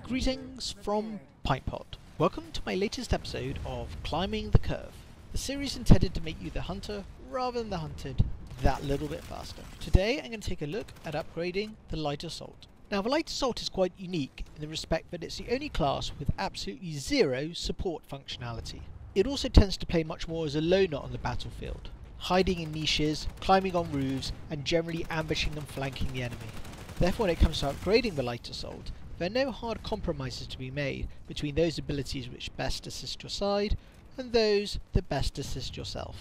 Greetings from PintPod. Welcome to my latest episode of Climbing the Curve, the series intended to make you the hunter rather than the hunted that little bit faster. Today I'm going to take a look at upgrading the Light Assault. Now the Light Assault is quite unique in the respect that it's the only class with absolutely zero support functionality. It also tends to play much more as a loner on the battlefield, hiding in niches, climbing on roofs and generally ambushing and flanking the enemy. Therefore when it comes to upgrading the Light Assault, there are no hard compromises to be made between those abilities which best assist your side and those that best assist yourself.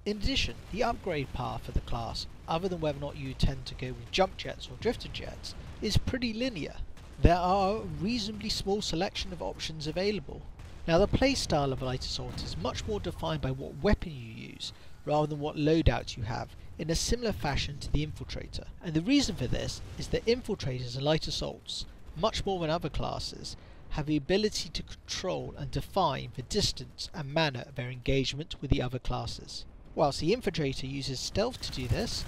In addition, the upgrade path for the class, other than whether or not you tend to go with jump jets or drifter jets, is pretty linear. There are a reasonably small selection of options available. Now the playstyle of Light Assault is much more defined by what weapon you use rather than what loadout you have, in a similar fashion to the Infiltrator. And the reason for this is that Infiltrators and Light Assaults, much more than other classes, have the ability to control and define the distance and manner of their engagement with the other classes. Whilst the Infiltrator uses stealth to do this,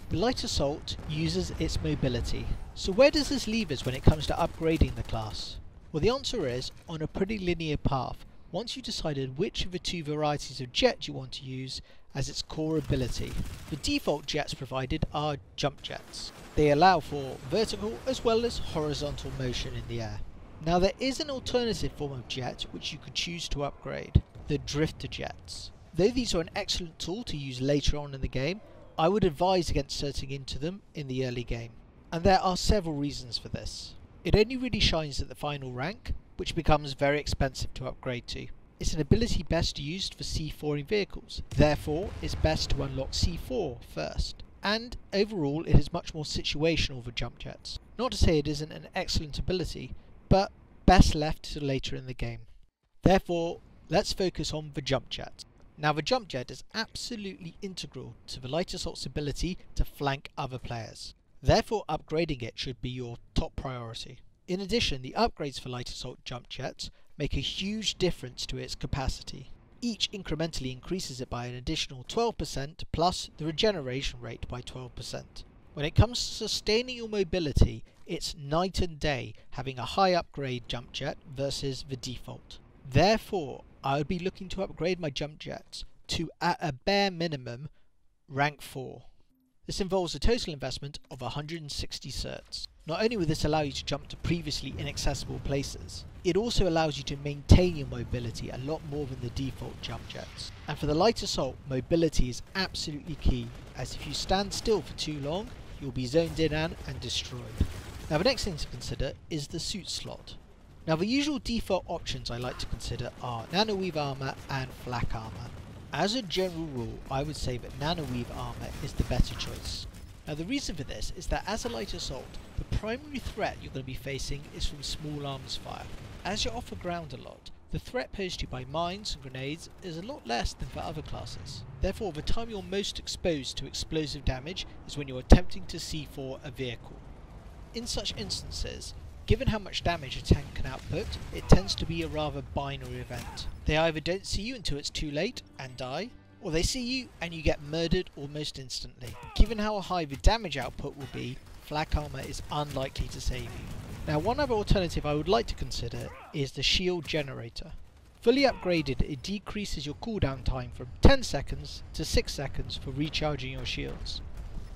the Light Assault uses its mobility. So where does this leave us when it comes to upgrading the class? Well, the answer is on a pretty linear path once you've decided which of the two varieties of jet you want to use as its core ability. The default jets provided are jump jets. They allow for vertical as well as horizontal motion in the air. Now there is an alternative form of jet which you could choose to upgrade, the drifter jets. Though these are an excellent tool to use later on in the game, I would advise against starting into them in the early game. And there are several reasons for this. It only really shines at the final rank, which becomes very expensive to upgrade to. It's an ability best used for C4 in vehicles, therefore it's best to unlock C4 first. And overall it is much more situational for jump jets. Not to say it isn't an excellent ability, but best left to later in the game. Therefore, let's focus on the jump jet. Now the jump jet is absolutely integral to the Light Assault's ability to flank other players. Therefore upgrading it should be your top priority. In addition, the upgrades for Light Assault jump jets make a huge difference to its capacity. Each incrementally increases it by an additional 12% plus the regeneration rate by 12%. When it comes to sustaining your mobility, it's night and day having a high upgrade jump jet versus the default. Therefore, I would be looking to upgrade my jump jets to, at a bare minimum, rank 4. This involves a total investment of 160 certs. Not only will this allow you to jump to previously inaccessible places, it also allows you to maintain your mobility a lot more than the default jump jets. And for the Light Assault, mobility is absolutely key, as if you stand still for too long, you'll be zoned in and destroyed. Now the next thing to consider is the suit slot. Now the usual default options I like to consider are Nanoweave armour and flak armour. As a general rule, I would say that Nanoweave armour is the better choice. Now the reason for this is that as a Light Assault, the primary threat you're going to be facing is from small arms fire. As you're off the ground a lot, the threat posed to you by mines and grenades is a lot less than for other classes. Therefore, the time you're most exposed to explosive damage is when you're attempting to C4 a vehicle. In such instances, given how much damage a tank can output, it tends to be a rather binary event. They either don't see you until it's too late and die, or they see you and you get murdered almost instantly. Given how high the damage output will be, flak armour is unlikely to save you. Now one other alternative I would like to consider is the shield generator. Fully upgraded, it decreases your cooldown time from 10 seconds to 6 seconds for recharging your shields.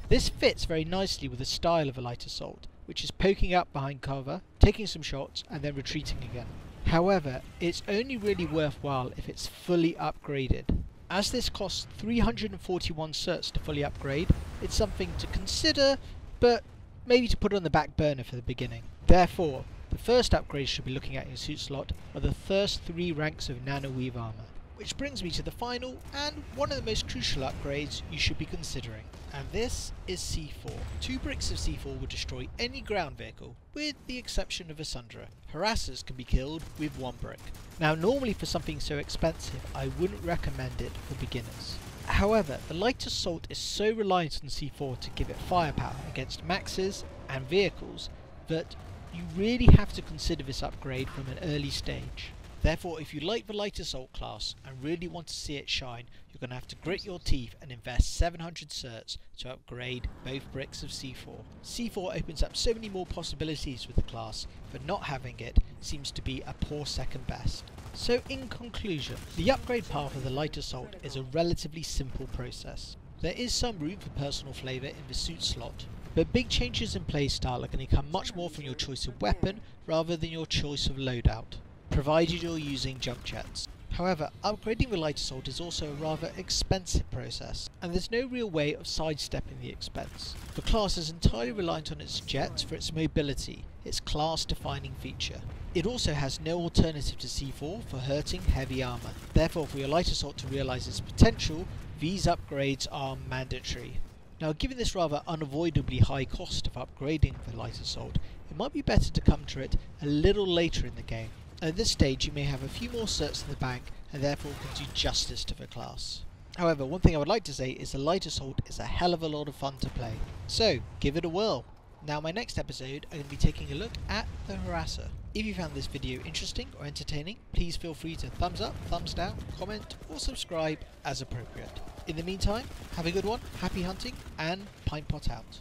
This fits very nicely with the style of a Light Assault, which is poking up behind cover, taking some shots and then retreating again. However, it's only really worthwhile if it's fully upgraded. As this costs 341 certs to fully upgrade, it's something to consider, but maybe to put on the back burner for the beginning. Therefore, the first upgrade you should be looking at in your suit slot are the first 3 ranks of Nanoweave armour. Which brings me to the final and one of the most crucial upgrades you should be considering. And this is C4. 2 bricks of C4 will destroy any ground vehicle, with the exception of a Sundra. Harassers can be killed with 1 brick. Now normally for something so expensive, I wouldn't recommend it for beginners. However, the Light Assault is so reliant on C4 to give it firepower against maxes and vehicles that you really have to consider this upgrade from an early stage. Therefore, if you like the Light Assault class and really want to see it shine, you're going to have to grit your teeth and invest 700 certs to upgrade both bricks of C4. C4 opens up so many more possibilities with the class, but not having it seems to be a poor second best. So in conclusion, the upgrade path of the Light Assault is a relatively simple process. There is some room for personal flavour in the suit slot, but big changes in playstyle are going to come much more from your choice of weapon rather than your choice of loadout, provided you're using jump jets. However, upgrading the Light Assault is also a rather expensive process, and there's no real way of sidestepping the expense. The class is entirely reliant on its jets for its mobility, its class-defining feature. It also has no alternative to C4 for hurting heavy armour. Therefore, for your Light Assault to realise its potential, these upgrades are mandatory. Now, given this rather unavoidably high cost of upgrading the Light Assault, it might be better to come to it a little later in the game. At this stage you may have a few more certs in the bank and therefore can do justice to the class. However, one thing I would like to say is the Light Assault is a hell of a lot of fun to play, so give it a whirl. Now, my next episode I'm going to be taking a look at the Harasser. If you found this video interesting or entertaining, please feel free to thumbs up, thumbs down, comment or subscribe as appropriate. In the meantime, have a good one, happy hunting, and Pint Pot out.